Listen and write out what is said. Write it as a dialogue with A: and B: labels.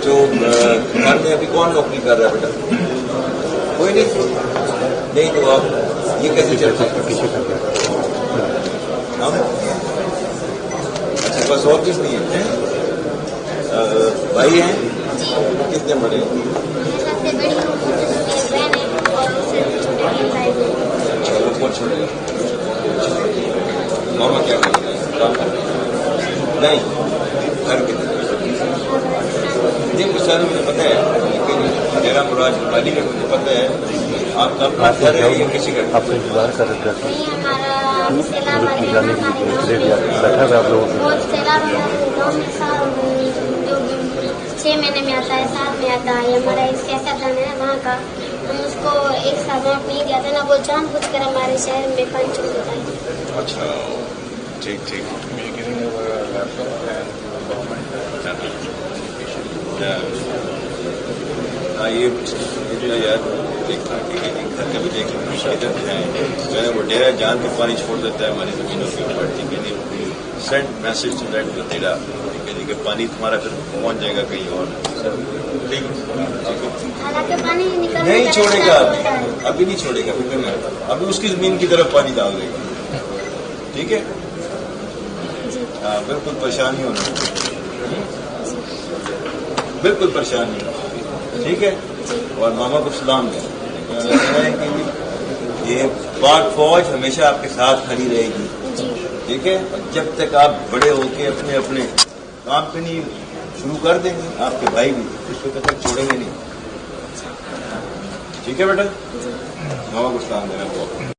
A: जो घर में अभी कौन नौकरी कर रहा है बेटा? कोई नहीं तो आप ये कैसे चलता है? हम अच्छा बस और किस नहीं है? भाई हैं कितने बड़े? चलो कौन छोड़ेगा? मामा क्या करेगा? नहीं घर के मुझे सारे मुझे पता है, लेकिन मेरा मुराद वाली में मुझे पता है आपका अपना घर है या किसी का?
B: आपसे इंतजार कर रहे थे बैठा हुआ आप लोगों
C: जो 6 महीने में आता है, 7 में आता है, हमारा एक कैसा धन है वहाँ का, हम उसको एक साथ वहाँ नहीं दिया था ना, वो जानबूझ कर हमारे शहर में पंच होता है।
A: अच्छा ठीक हाँ ये यार देखना ठीक है, घर का भी देख इधर है मैंने वो डेरा जान के पानी छोड़ देता है हमारी जमीनों के ऊपर, ठीक है नहीं, सेंड मैसेज टू दैट डेरा, ठीक है कि पानी तुम्हारा फिर पहुंच जाएगा कहीं और, ठीक नहीं छोड़ेगा, अभी नहीं छोड़ेगा, फिक्र नहीं, अभी उसकी जमीन की तरफ पानी डाल देगा, ठीक है? हाँ बिल्कुल परेशान नहीं होना, बिल्कुल परेशान नहीं होना, ठीक है? और मामा को सलाम दें कि ये पाक फौज हमेशा आपके साथ खड़ी रहेगी, ठीक है? जब तक आप बड़े होके अपने अपने काम पे नहीं शुरू कर देंगे, आपके भाई भी इसको तक छोड़ेंगे नहीं, ठीक है बेटा? मामा को सलाम देना।